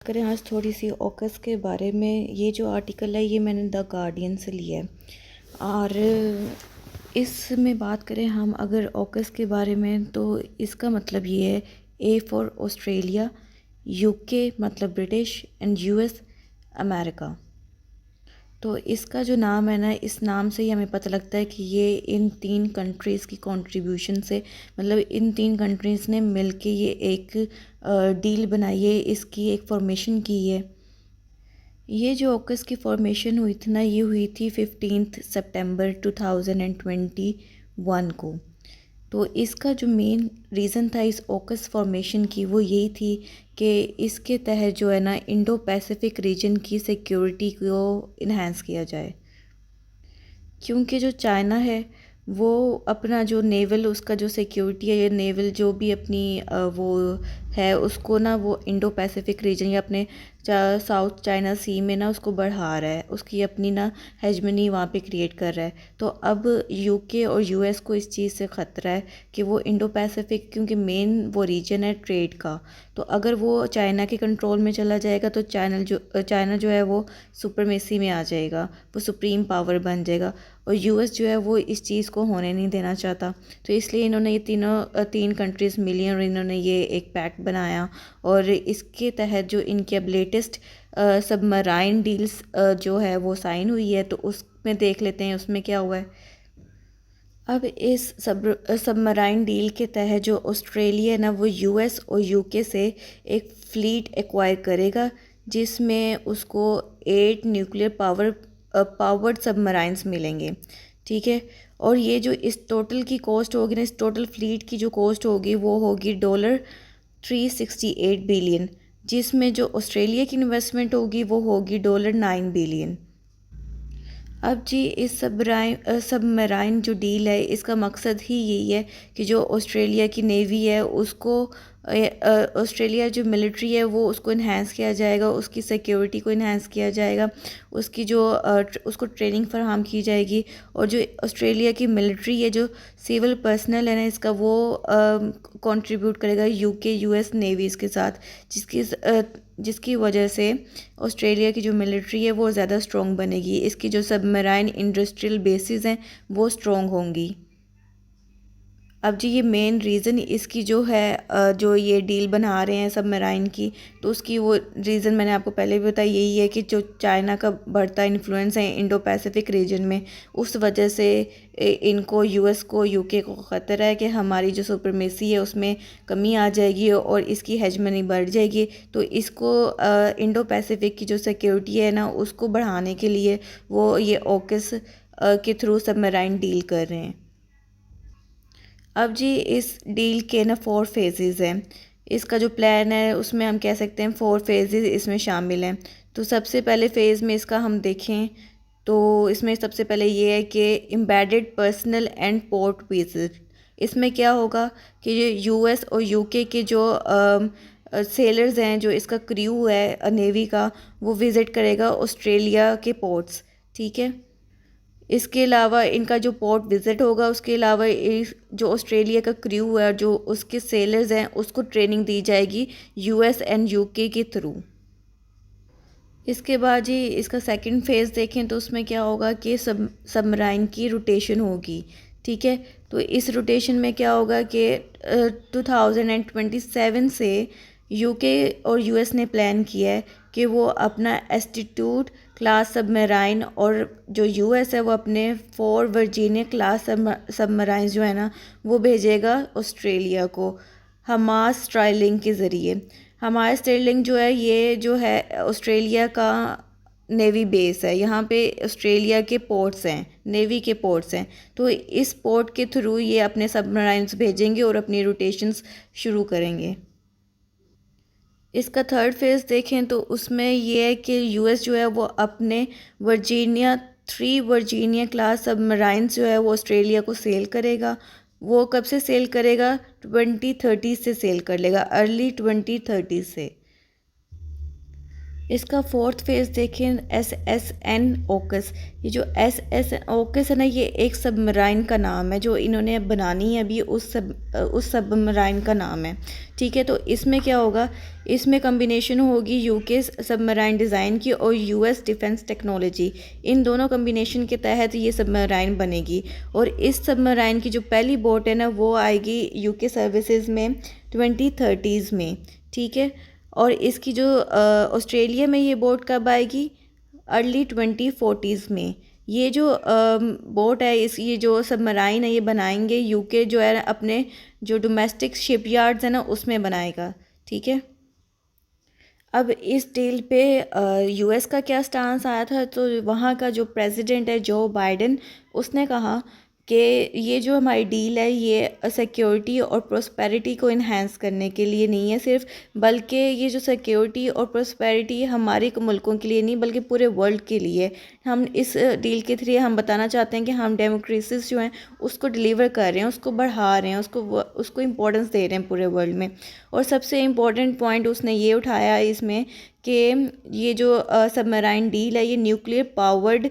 करें आज थोड़ी सी ऑकस के बारे में। ये जो आर्टिकल है ये मैंने द गार्डियन से लिया है और इसमें बात करें हम अगर ऑकस के बारे में तो इसका मतलब ये है ए फॉर ऑस्ट्रेलिया, यूके मतलब ब्रिटिश एंड यूएस अमेरिका। तो इसका जो नाम है ना, इस नाम से ही हमें पता लगता है कि ये इन तीन कंट्रीज़ की कंट्रीब्यूशन से, मतलब इन तीन कंट्रीज़ ने मिलके ये एक डील बनाई है, इसकी एक फॉर्मेशन की है। ये जो ऑकस की फॉर्मेशन हुई थी ना, ये हुई थी 15 सितंबर 2021 को। तो इसका जो मेन रीज़न था इस ऑकस फॉर्मेशन की वो यही थी कि इसके तहत जो है ना इंडो पैसिफिक रीजन की सिक्योरिटी को इन्हांस किया जाए। क्योंकि जो चाइना है वो अपना जो नेवल, उसका जो सिक्योरिटी है, ये नेवल जो भी अपनी वो है उसको ना वो इंडो पैसिफिक रीजन या अपने साउथ चाइना सी में ना उसको बढ़ा रहा है, उसकी अपनी ना हेजमनी वहाँ पे क्रिएट कर रहा है। तो अब यूके और यूएस को इस चीज़ से ख़तरा है कि वो इंडो पैसिफिक, क्योंकि मेन वो रीजन है ट्रेड का, तो अगर वो चाइना के कंट्रोल में चला जाएगा तो चाइना जो है वो सुपरमेसी में आ जाएगा, वो सुप्रीम पावर बन जाएगा। और यूएस जो है वो इस चीज़ को होने नहीं देना चाहता। तो इसलिए इन्होंने ये तीन कंट्रीज़ मिली और इन्होंने ये एक पैक्ट बनाया और इसके तहत जो इनकी अब लेटेस्ट सबमराइन डील्स जो है वो साइन हुई है। तो उसमें देख लेते हैं उसमें क्या हुआ है। अब इस सबमराइन डील के तहत जो ऑस्ट्रेलिया है ना वो यूएस और यूके से एक फ़्लीट एक्वायर करेगा जिसमें उसको 8 न्यूक्लियर पावर्ड सबमराइंस मिलेंगे। ठीक है। और ये जो इस टोटल की कॉस्ट होगी ना, इस टोटल फ्लीट की जो कॉस्ट होगी वो होगी $368 बिलियन, जिसमें जो ऑस्ट्रेलिया की इन्वेस्टमेंट होगी वो होगी $9 बिलियन। अब जी इस सबमराइन जो डील है इसका मकसद ही यही है कि जो ऑस्ट्रेलिया की नेवी है उसको ऑस्ट्रेलिया जो मिलिट्री है वो उसको इन्हांस किया जाएगा, उसकी सिक्योरिटी को इन्हांस किया जाएगा, उसकी जो उसको ट्रेनिंग फराहम की जाएगी। और जो ऑस्ट्रेलिया की मिलिट्री है, जो सिविल पर्सनल है ना इसका, वो कंट्रीब्यूट करेगा यूके यूएस नेवीज़ के साथ, जिसकी वजह से ऑस्ट्रेलिया की जो मिलिट्री है वो ज़्यादा स्ट्रॉन्ग बनेगी, इसकी जो सबमराइन इंडस्ट्रियल बेसिस हैं वो स्ट्रॉन्ग होंगी। अब जी ये मेन रीज़न इसकी जो है जो ये डील बना रहे हैं सबमराइन की, तो उसकी वो रीज़न मैंने आपको पहले भी बताया, यही है कि जो चाइना का बढ़ता इन्फ्लुएंस है इंडो पैसिफिक रीजन में, उस वजह से इनको यूएस को यूके को ख़तरा है कि हमारी जो सुपरमेसी है उसमें कमी आ जाएगी और इसकी हेजमनी बढ़ जाएगी। तो इसको इंडो पैसिफिक की जो सिक्योरिटी है ना उसको बढ़ाने के लिए वो ये ऑकस के थ्रू सबमराइन डील कर रहे हैं। अब जी इस डील के ना 4 फेजेज़ हैं। इसका जो प्लान है उसमें हम कह सकते हैं 4 फेजेज़ इसमें शामिल हैं। तो सबसे पहले फ़ेज़ में इसका हम देखें तो इसमें सबसे पहले ये है कि embedded personal and port visit. इसमें क्या होगा कि ये यूएस और यूके के जो सेलर्स हैं, जो इसका क्रू है नेवी का, वो विज़िट करेगा ऑस्ट्रेलिया के पोर्ट्स। ठीक है। इसके अलावा इनका जो पोर्ट विज़िट होगा, उसके अलावा जो ऑस्ट्रेलिया का क्रू है, जो उसके सेलर्स हैं, उसको ट्रेनिंग दी जाएगी यूएस एंड यूके के थ्रू। इसके बाद जी इसका सेकंड फेज़ देखें तो उसमें क्या होगा कि सबमराइन की रोटेशन होगी। ठीक है। तो इस रोटेशन में क्या होगा कि 2027 से यूके और यूएस ने प्लान किया है कि वो अपना एस्टीट्यूड क्लास सबमराइन, और जो यूएस है वो अपने 4 वर्जीनिया क्लास सबमराइंस जो है ना वो भेजेगा ऑस्ट्रेलिया को हमास स्टारलिंक के ज़रिए। हमास स्टारलिंक जो है ये जो है ऑस्ट्रेलिया का नेवी बेस है, यहाँ पे ऑस्ट्रेलिया के पोर्ट्स हैं, नेवी के पोर्ट्स हैं। तो इस पोर्ट के थ्रू ये अपने सबमराइंस भेजेंगे और अपनी रोटेशंस शुरू करेंगे। इसका थर्ड फेज़ देखें तो उसमें ये है कि यूएस जो है वो अपने वर्जीनिया क्लास सबमराइंस जो है वो ऑस्ट्रेलिया को सेल करेगा। वो कब से सेल करेगा? 2030 से सेल कर लेगा, अर्ली 2030 से। इसका फोर्थ फेज़ देखें, SSN ओकस। ये जो SSN ओकस है ना, ये एक सबमराइन का नाम है जो इन्होंने बनानी है अभी, उस सबमराइन का नाम है। ठीक है, तो इसमें क्या होगा, इसमें कम्बिनेशन होगी यूके सबमराइन डिज़ाइन की और US डिफेंस टेक्नोलॉजी। इन दोनों कम्बिनेशन के तहत ये सबमराइन बनेगी और इस सबमराइन की जो पहली बोट है ना, वो आएगी यूके सर्विसेज में 2030s में। ठीक है, और इसकी जो ऑस्ट्रेलिया में ये बोट कब आएगी, अर्ली 2040s में। ये जो बोट है, इस ये जो सबमराइन है, ये बनाएंगे यूके जो है अपने जो डोमेस्टिक शिपयार्ड्स हैं ना, उसमें बनाएगा। ठीक है, अब इस डील पे US का क्या स्टांस आया था, तो वहाँ का जो प्रेसिडेंट है जो बाइडेन, उसने कहा कि ये जो हमारी डील है ये सिक्योरिटी और प्रोस्पेरिटी को इन्हेंस करने के लिए नहीं है सिर्फ, बल्कि ये जो सिक्योरिटी और प्रोस्पेरिटी हमारे मुल्कों के लिए नहीं बल्कि पूरे वर्ल्ड के लिए। हम इस डील के थ्रू हम बताना चाहते हैं कि हम डेमोक्रेसीज जो हैं उसको डिलीवर कर रहे हैं, उसको बढ़ा रहे हैं, उसको इम्पोर्टेंस दे रहे हैं पूरे वर्ल्ड में। और सबसे इम्पोर्टेंट पॉइंट उसने ये उठाया इसमें कि ये जो सबमराइन डील है ये न्यूक्लियर पावर्ड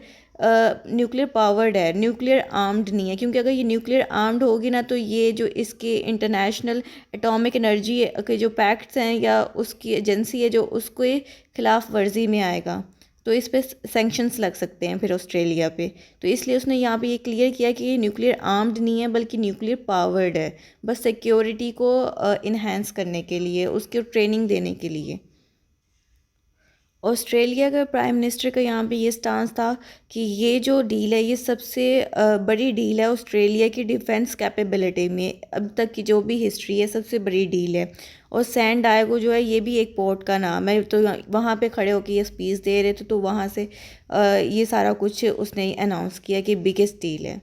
है, न्यूक्लियर आर्म्ड नहीं है, क्योंकि अगर ये न्यूक्लियर आर्म्ड होगी ना तो ये जो इसके इंटरनेशनल एटॉमिक एनर्जी के जो पैक्ट्स हैं या उसकी एजेंसी है जो उसके ख़िलाफ़ वर्जी में आएगा, तो इस पे सैंक्शंस लग सकते हैं फिर ऑस्ट्रेलिया पे। तो इसलिए उसने यहाँ पे ये क्लियर किया कि ये न्यूक्लियर आर्म्ड नहीं है बल्कि न्यूक्लियर पावर्ड है, बस सिक्योरिटी को इन्हेंस करने के लिए, उसको ट्रेनिंग देने के लिए। ऑस्ट्रेलिया का प्राइम मिनिस्टर का यहाँ पे ये स्टांस था कि ये जो डील है ये सबसे बड़ी डील है ऑस्ट्रेलिया की डिफेंस कैपेबिलिटी में, अब तक की जो भी हिस्ट्री है सबसे बड़ी डील है। और सैन डायगो जो है ये भी एक पोर्ट का नाम है, तो वहाँ पे खड़े होकर ये स्पीच दे रहे थे, तो वहाँ से ये सारा कुछ उसने अनाउंस किया कि बिगेस्ट डील है।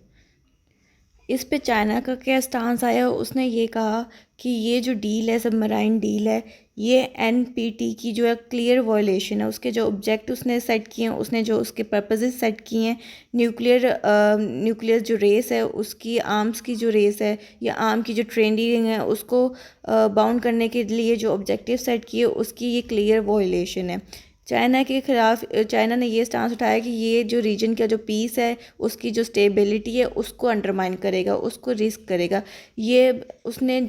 इस पे चाइना का क्या स्टांस आया, उसने ये कहा कि ये जो डील है, सबमराइन डील है, ये NPT की जो है क्लियर वायलेशन है। उसके जो ऑब्जेक्ट उसने सेट किए हैं, उसने जो उसके पर्पसेस सेट किए हैं, न्यूक्लियर जो रेस है उसकी, आर्म्स की जो रेस है या आर्म की जो ट्रेनिंग है उसको बाउंड करने के लिए जो ऑब्जेक्टिव सेट किए, उसकी ये क्लियर वायलेशन है। चाइना के ख़िलाफ़ चाइना ने ये स्टांस उठाया कि ये जो रीजन का जो पीस है, उसकी जो स्टेबिलिटी है उसको अंडरमाइन करेगा, उसको रिस्क करेगा। ये उसने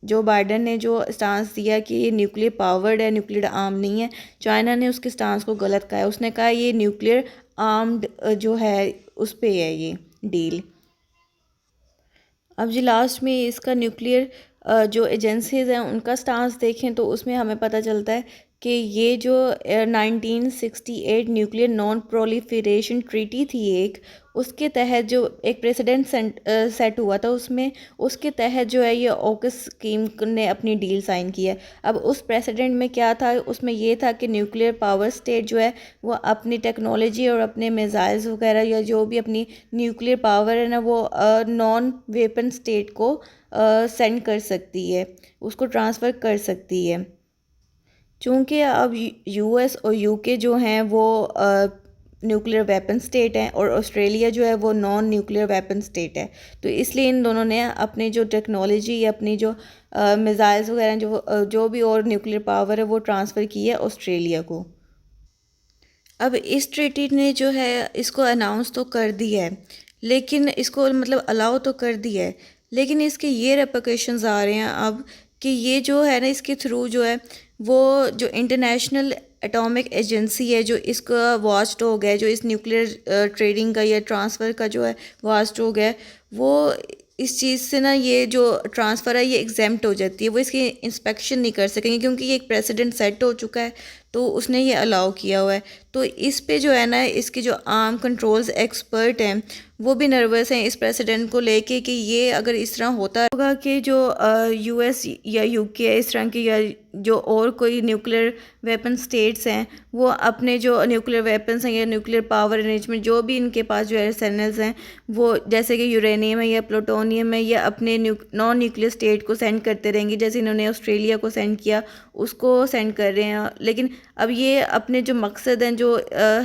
जो बाइडेन ने जो स्टांस दिया कि ये न्यूक्लियर पावर्ड है, न्यूक्लियर आर्म नहीं है, चाइना ने उसके स्टांस को गलत कहा है। उसने कहा ये न्यूक्लियर आर्म्ड जो है उस पे है ये डील। अब जी लास्ट में इसका न्यूक्लियर जो एजेंसीज़ हैं उनका स्टांस देखें तो उसमें हमें पता चलता है कि ये जो 1968 न्यूक्लियर नॉन प्रोलिफरेशन ट्रीटी थी एक, उसके तहत जो एक प्रेसिडेंट सेट हुआ था उसमें, उसके तहत जो है ये ऑकस स्कीम ने अपनी डील साइन की है। अब उस प्रेसिडेंट में क्या था, उसमें ये था कि न्यूक्लियर पावर स्टेट जो है वो अपनी टेक्नोलॉजी और अपने मिसाइल्स वगैरह या जो भी अपनी न्यूक्लियर पावर है ना वो नॉन वेपन स्टेट को सेंड कर सकती है, उसको ट्रांसफ़र कर सकती है। चूँकि अब US और UK जो हैं वो न्यूक्लियर वेपन स्टेट हैं और ऑस्ट्रेलिया जो है वो नॉन न्यूक्लियर वेपन स्टेट है, तो इसलिए इन दोनों ने अपनी जो टेक्नोलॉजी या अपनी जो मिसाइल्स वगैरह जो भी और न्यूक्लियर पावर है वो ट्रांसफ़र की है ऑस्ट्रेलिया को। अब इस ट्रीटी ने जो है इसको अनाउंस तो कर दिया है, लेकिन इसको मतलब अलाउ तो कर दिया है, लेकिन इसके ये रेपरकशंस आ रहे हैं अब कि ये जो है ना इसके थ्रू जो है वो जो इंटरनेशनल एटॉमिक एजेंसी है जो इसका वॉच डॉग है, जो इस न्यूक्लियर ट्रेडिंग का या ट्रांसफ़र का जो है वॉच डॉग है, वो इस चीज़ से ना ये जो ट्रांसफ़र है ये एग्जेम्प्ट हो जाती है, वो इसकी इंस्पेक्शन नहीं कर सकेंगे क्योंकि ये एक प्रेसिडेंट सेट हो चुका है, तो उसने ये अलाउ किया हुआ है। तो इस पे जो है ना इसके जो आर्म कंट्रोल्स एक्सपर्ट हैं वो भी नर्वस हैं इस प्रेसिडेंट को लेके कि ये अगर इस तरह होता होगा कि जो US या UK है इस तरह की या जो और कोई न्यूक्लियर वेपन स्टेट्स हैं वो अपने जो न्यूक्लियर वेपन्स हैं या न्यूक्लियर पावर अरेंजमेंट जो भी इनके पास जो आर्सेनल्स हैं वो जैसे कि यूरेनियम है या प्लूटोनियम है या अपने नॉन न्यूक्लियर स्टेट को सेंड करते रहेंगे, जैसे इन्होंने ऑस्ट्रेलिया को सेंड किया उसको सेंड कर रहे हैं। लेकिन अब ये अपने जो मकसद हैं जो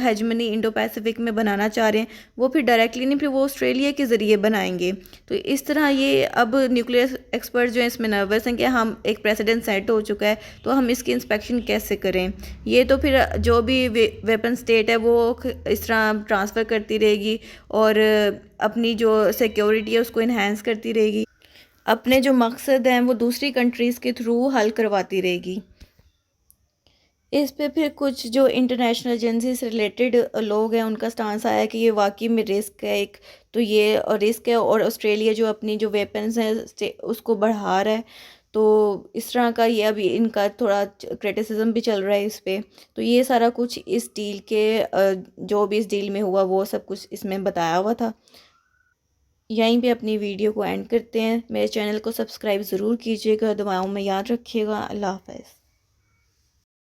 हेजमनी इंडो पैसिफिक में बनाना चाह रहे हैं वो फिर डायरेक्टली नहीं, फिर फिर वो ऑस्ट्रेलिया के ज़रिए बनाएंगे। तो इस तरह ये अब न्यूक्लियर एक्सपर्ट जो हैं इसमें नर्वस हैं कि हम एक प्रेसिडेंट सेट हो चुका है तो हम इसकी इंस्पेक्शन कैसे करें। ये तो फिर जो भी वेपन स्टेट है वो इस तरह ट्रांसफ़र करती रहेगी और अपनी जो सिक्योरिटी है उसको इन्हेंस करती रहेगी, अपने जो मकसद हैं वो दूसरी कंट्रीज़ के थ्रू हल करवाती रहेगी। इस पे फिर कुछ जो इंटरनेशनल एजेंसी से रिलेटेड लोग हैं उनका स्टांस आया कि ये वाकई में रिस्क है एक, तो ये रिस्क है और ऑस्ट्रेलिया जो अपनी जो वेपन्स हैं उसको बढ़ा रहा है। तो इस तरह का ये अभी इनका थोड़ा क्रिटिसिज्म भी चल रहा है इस पे। तो ये सारा कुछ इस डील के जो भी इस डील में हुआ वो सब कुछ इसमें बताया हुआ था। यहीं पे अपनी वीडियो को एंड करते हैं। मेरे चैनल को सब्सक्राइब ज़रूर कीजिएगा, दुआओं में याद रखिएगा। अल्लाह हाफ़िज़।